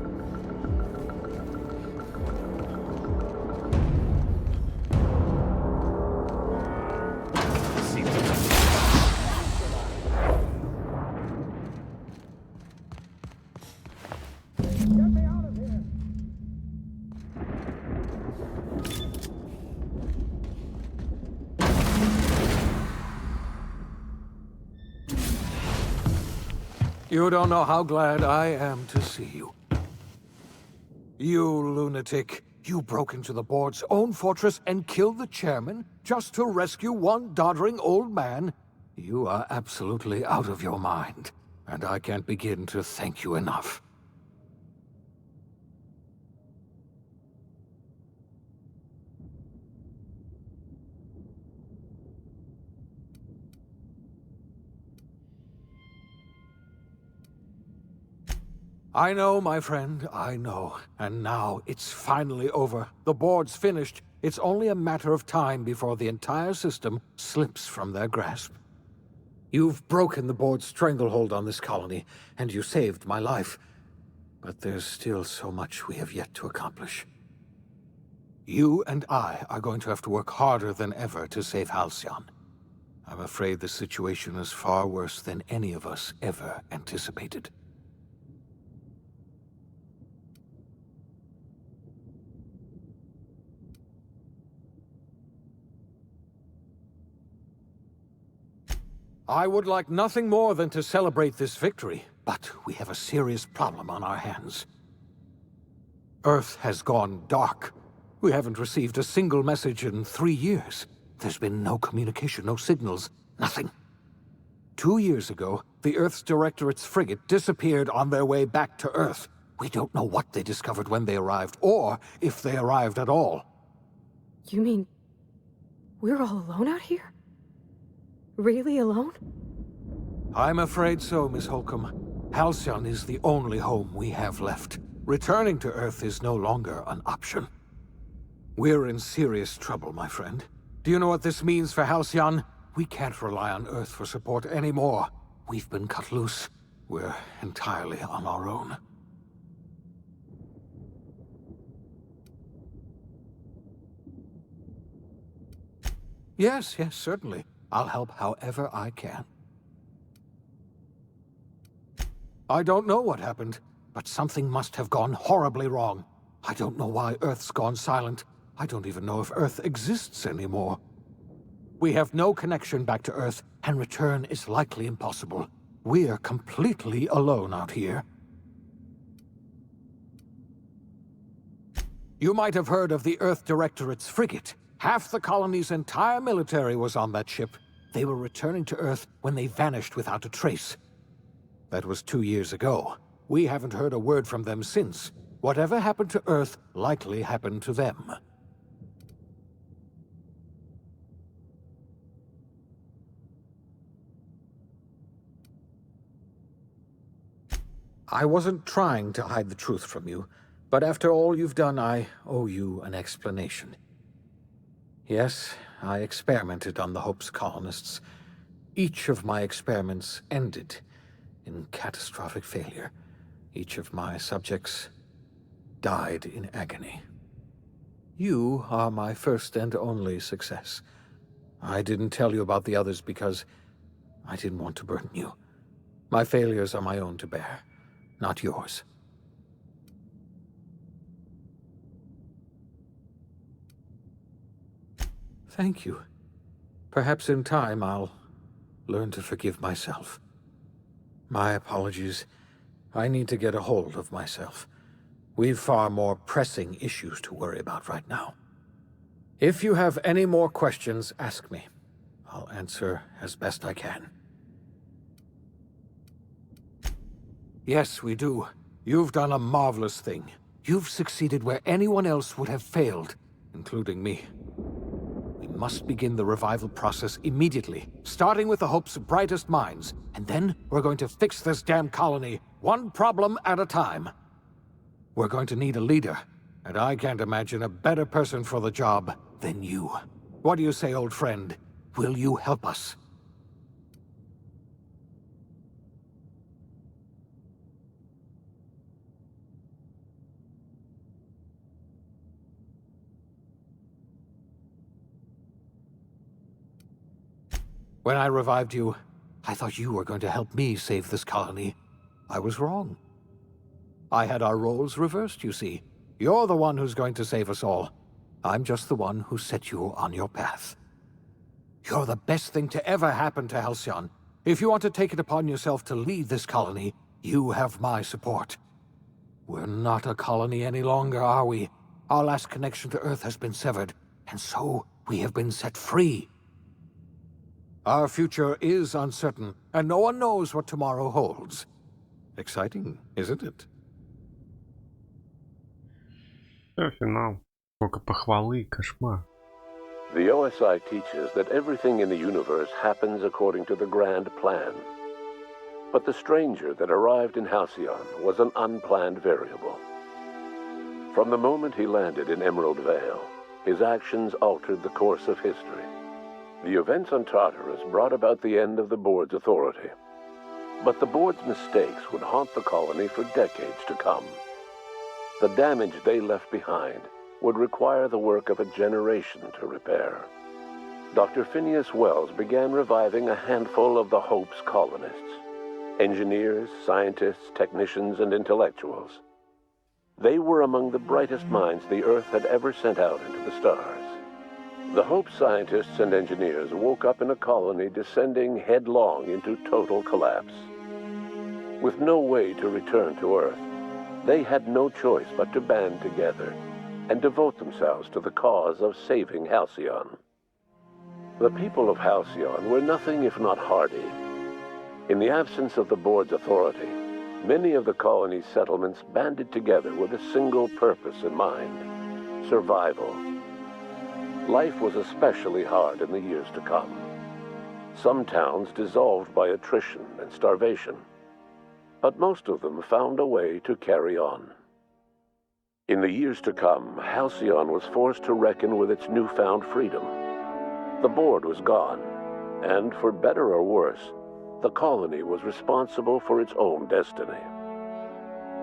You don't know how glad I am to see you. You lunatic. You broke into the board's own fortress and killed the chairman just to rescue one doddering old man? You are absolutely out of your mind, and I can't begin to thank you enough. I know, my friend, I know. And now it's finally over. The board's finished. It's only a matter of time before the entire system slips from their grasp. You've broken the board's stranglehold on this colony, and you saved my life. but there's still so much we have yet to accomplish. You and I are going to have to work harder than ever to save Halcyon. I'm afraid the situation is far worse than any of us ever anticipated. I would like nothing more than to celebrate this victory, but we have a serious problem on our hands. Earth has gone dark. We haven't received a single message in 3 years. There's been no communication, no signals, nothing. 2 years ago, the Earth's Directorate's frigate disappeared on their way back to Earth. We don't know what they discovered when they arrived, or if they arrived at all. You mean we're all alone out here? Really alone? I'm afraid so, Miss Holcomb. Halcyon is the only home we have left. Returning to Earth is no longer an option. We're in serious trouble, my friend. Do you know what this means for Halcyon? We can't rely on Earth for support anymore. We've been cut loose. We're entirely on our own. Yes, certainly. I'll help however I can. I don't know what happened, but something must have gone horribly wrong. I don't know why Earth's gone silent. I don't even know if Earth exists anymore. We have no connection back to Earth, and return is likely impossible. We're completely alone out here. You might have heard of the Earth Directorate's frigate. Half the colony's entire military was on that ship. They were returning to Earth when they vanished without a trace. That was 2 years ago. We haven't heard a word from them since. Whatever happened to Earth likely happened to them. I wasn't trying to hide the truth from you, but after all you've done, I owe you an explanation. Yes, I experimented on the Hope's colonists. Each of my experiments ended in catastrophic failure. Each of my subjects died in agony. You are my first and only success. I didn't tell you about the others because I didn't want to burden you. My failures are my own to bear, not yours. Thank you. Perhaps in time I'll learn to forgive myself. My apologies. I need to get a hold of myself. We've far more pressing issues to worry about right now. If you have any more questions, ask me. I'll answer as best I can. Yes, we do. You've done a marvelous thing. You've succeeded where anyone else would have failed, including me. We must begin the revival process immediately, starting with the Hope's brightest minds, and then we're going to fix this damn colony, one problem at a time. We're going to need a leader, and I can't imagine a better person for the job than you. What do you say, old friend? Will you help us? When I revived you, I thought you were going to help me save this colony. I was wrong. I had our roles reversed, you see. You're the one who's going to save us all. I'm just the one who set you on your path. You're the best thing to ever happen to Halcyon. If you want to take it upon yourself to lead this colony, you have my support. We're not a colony any longer, are we? Our last connection to Earth has been severed, and so we have been set free. Our future is uncertain, and no one knows what tomorrow holds. Exciting, isn't it? Финал. Сколько похвалы и кошмар. The OSI teaches that everything in the universe happens according to the grand plan. But the stranger that arrived in Halcyon was an unplanned variable. From the moment he landed in Emerald Vale, his actions altered the course of history. The events on Tartarus brought about the end of the board's authority. But the board's mistakes would haunt the colony for decades to come. The damage they left behind would require the work of a generation to repair. Dr. Phineas Wells began reviving a handful of the Hope's colonists. Engineers, scientists, technicians, and intellectuals. They were among the brightest minds the Earth had ever sent out into the stars. The Hope scientists and engineers woke up in a colony descending headlong into total collapse. With no way to return to Earth, they had no choice but to band together and devote themselves to the cause of saving Halcyon. The people of Halcyon were nothing if not hardy. In the absence of the board's authority, many of the colony's settlements banded together with a single purpose in mind: survival. Life was especially hard in the years to come. Some towns dissolved by attrition and starvation, but most of them found a way to carry on. In the years to come, Halcyon was forced to reckon with its newfound freedom. The board was gone, and for better or worse, the colony was responsible for its own destiny.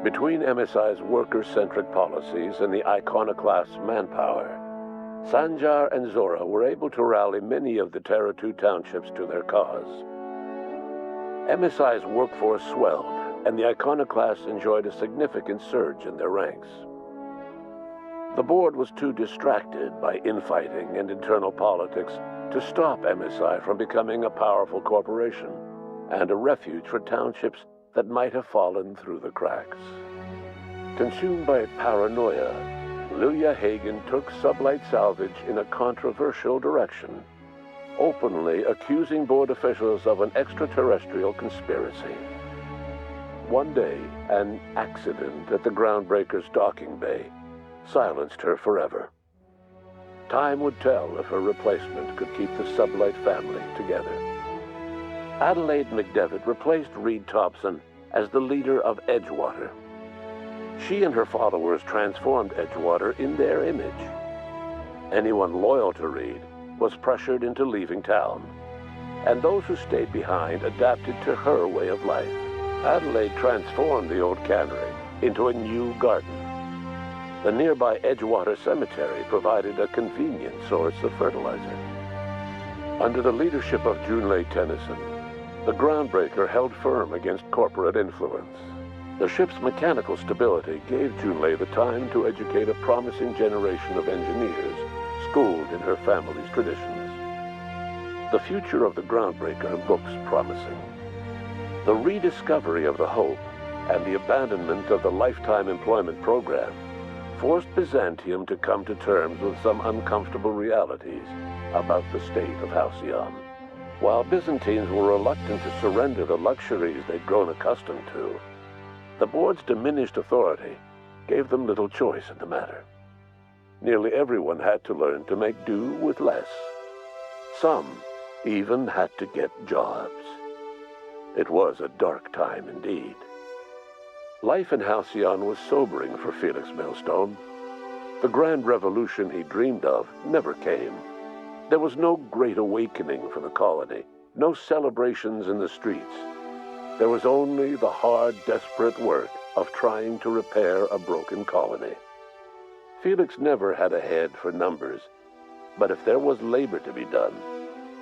Between MSI's worker-centric policies and the iconoclast's manpower, Sanjar and Zora were able to rally many of the Terra 2 townships to their cause. MSI's workforce swelled, and the iconoclasts enjoyed a significant surge in their ranks. The board was too distracted by infighting and internal politics to stop MSI from becoming a powerful corporation and a refuge for townships that might have fallen through the cracks. Consumed by paranoia, Lilia Hagen took Sublight Salvage in a controversial direction, openly accusing board officials of an extraterrestrial conspiracy. One day, an accident at the Groundbreaker's docking bay silenced her forever. Time would tell if her replacement could keep the Sublight family together. Adelaide McDevitt replaced Reed Thompson as the leader of Edgewater. She and her followers transformed Edgewater in their image. Anyone loyal to Reed was pressured into leaving town, and those who stayed behind adapted to her way of life. Adelaide transformed the old cannery into a new garden. The nearby Edgewater Cemetery provided a convenient source of fertilizer. Under the leadership of Junlei Tennyson, the Groundbreaker held firm against corporate influence. The ship's mechanical stability gave Junlei the time to educate a promising generation of engineers schooled in her family's traditions. The future of the Groundbreaker looks promising. The rediscovery of the Hope and the abandonment of the lifetime employment program forced Byzantium to come to terms with some uncomfortable realities about the state of Halcyon. While Byzantines were reluctant to surrender the luxuries they'd grown accustomed to, the board's diminished authority gave them little choice in the matter. Nearly everyone had to learn to make do with less. Some even had to get jobs. It was a dark time indeed. Life in Halcyon was sobering for Felix Millstone. The grand revolution he dreamed of never came. There was no great awakening for the colony, no celebrations in the streets. There was only the hard, desperate work of trying to repair a broken colony. Felix never had a head for numbers, but if there was labor to be done,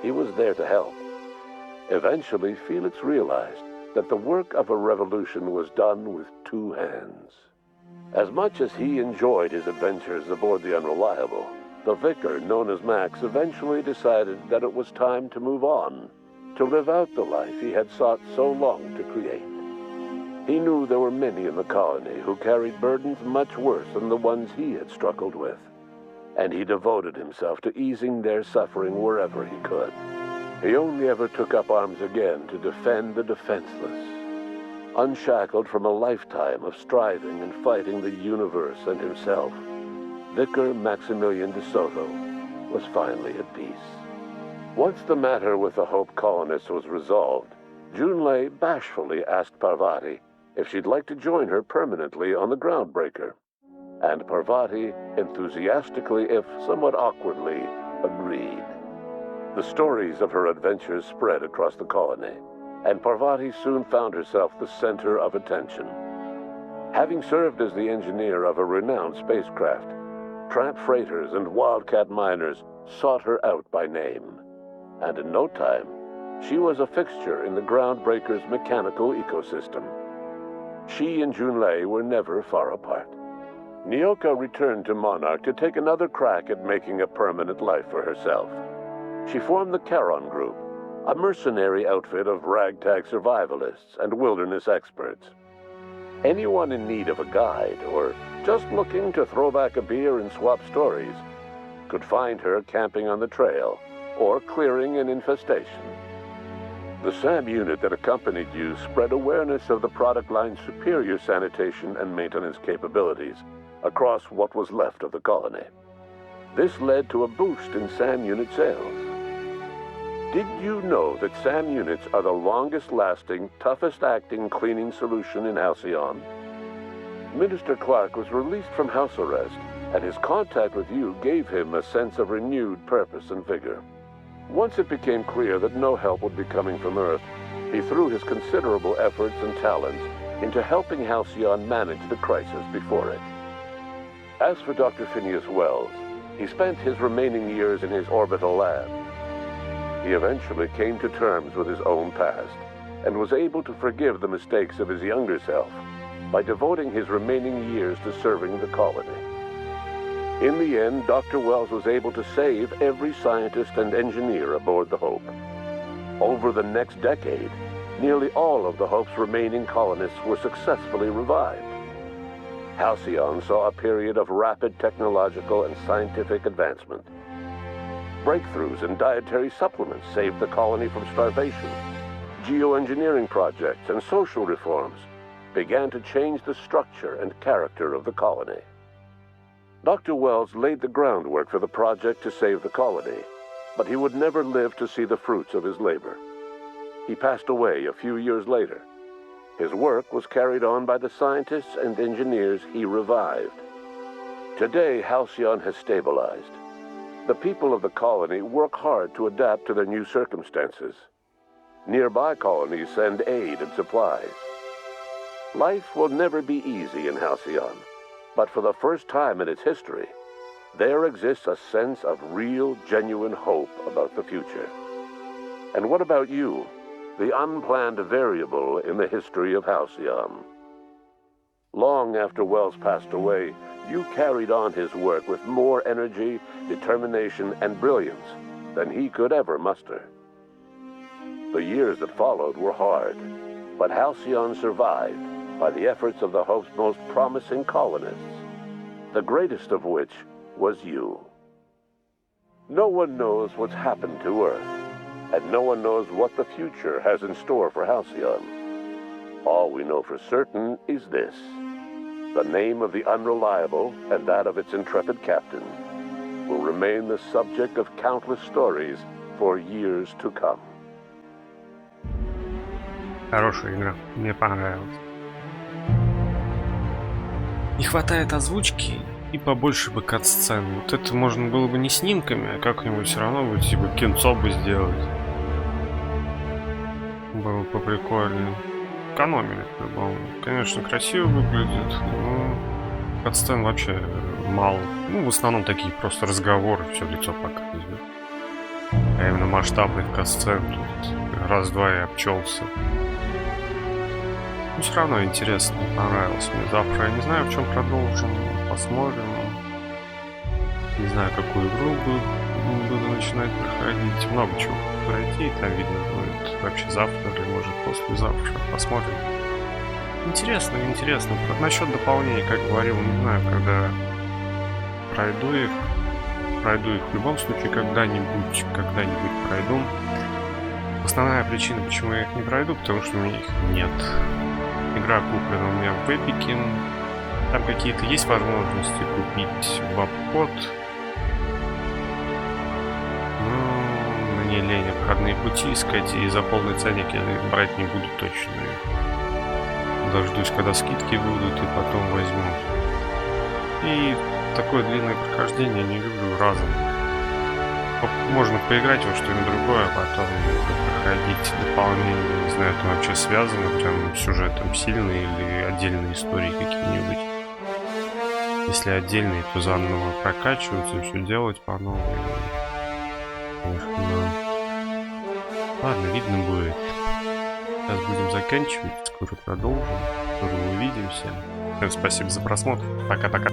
he was there to help. Eventually, Felix realized that the work of a revolution was done with two hands. As much as he enjoyed his adventures aboard the Unreliable, the vicar, known as Max, eventually decided that it was time to move on, to live out the life he had sought so long to create. He knew there were many in the colony who carried burdens much worse than the ones he had struggled with, and he devoted himself to easing their suffering wherever he could. He only ever took up arms again to defend the defenseless. Unshackled from a lifetime of striving and fighting the universe and himself, Vicar Maximilian de Soto was finally at peace. Once the matter with the Hope colonists was resolved, Junlei bashfully asked Parvati if she'd like to join her permanently on the Groundbreaker, and Parvati enthusiastically, if somewhat awkwardly, agreed. The stories of her adventures spread across the colony, and Parvati soon found herself the center of attention. Having served as the engineer of a renowned spacecraft, tramp freighters and wildcat miners sought her out by name. And in no time, she was a fixture in the groundbreaker's mechanical ecosystem. She and Junlei were never far apart. Nyoka returned to Monarch to take another crack at making a permanent life for herself. She formed the Charon Group, a mercenary outfit of ragtag survivalists and wilderness experts. Anyone in need of a guide, or just looking to throw back a beer and swap stories, could find her camping on the trail, or clearing an infestation. The SAM unit that accompanied you spread awareness of the product line's superior sanitation and maintenance capabilities across what was left of the colony. This led to a boost in SAM unit sales. Did you know that SAM units are the longest-lasting, toughest-acting cleaning solution in Альцион? Minister Clark was released from house arrest, and his contact with you gave him a sense of renewed purpose and vigor. Once it became clear that no help would be coming from Earth, he threw his considerable efforts and talents into helping Альцион manage the crisis before it. As for Dr. Phineas Wells, he spent his remaining years in his orbital lab. He eventually came to terms with his own past and was able to forgive the mistakes of his younger self by devoting his remaining years to serving the colony. In the end, Dr. Wells was able to save every scientist and engineer aboard the Hope. Over the next decade, nearly all of the Hope's remaining colonists were successfully revived. Альцион saw a period of rapid technological and scientific advancement. Breakthroughs in dietary supplements saved the colony from starvation. Geoengineering projects and social reforms began to change the structure and character of the colony. Dr. Wells laid the groundwork for the project to save the colony, but he would never live to see the fruits of his labor. He passed away a few years later. His work was carried on by the scientists and engineers he revived. Today, Альцион has stabilized. The people of the colony work hard to adapt to their new circumstances. Nearby colonies send aid and supplies. Life will never be easy in Альцион, but for the first time in its history, there exists a sense of real, genuine hope about the future. And what about you, the unplanned variable in the history of Альцион? Long after Wells passed away, you carried on his work with more energy, determination, and brilliance than he could ever muster. The years that followed were hard, but Альциon survived by the efforts of the Hope's most promising colonists, the greatest of which was you. No one knows what's happened to Earth, and no one knows what the future has in store for Альциon. All we know for certain is this: the name of the Unreliable and that of its intrepid captain will remain the subject of countless stories for years to come. Хорошая игра, мне понравилась. Не хватает озвучки и побольше бы кат-сцен. Вот это можно было бы не снимками, а как-нибудь все равно бы типа кинцо бы сделать. Было бы поприкольнее. Экономили по-любому. Конечно, красиво выглядит, но кат-сцен вообще мало. Ну, в основном такие просто разговоры, все лицо показывают. А именно масштабных кат-сцен тут раз-два и обчелся. Но все равно интересно, понравилось мне. Завтра я не знаю, в чем продолжим, посмотрим. Не знаю, какую игру буду начинать проходить. Много чего пройти, там видно будет вообще завтра или может послезавтра. Посмотрим. Интересно, интересно. Насчет дополнений, как говорил, не знаю, когда пройду их в любом случае когда-нибудь пройду. Основная причина, почему я их не пройду, потому что у меня их нет. Игра куплена у меня в Эпике. Там какие-то есть возможности купить в обход. Но мне лень обходные пути искать, и за полный ценник я их брать не буду точно. Дождусь, когда скидки будут, и потом возьму. И такое длинное прохождение не люблю разом. Можно поиграть во что-нибудь другое, а потом проходить дополнение, не интересно это вообще связано прям сюжетом сильно или отдельные истории какие-нибудь. Если отдельные, то заново прокачиваются, все делать по новой. Конечно, ладно, видно будет. Сейчас будем заканчивать, скоро продолжим, скоро увидимся. Всем спасибо за просмотр. Пока-пока.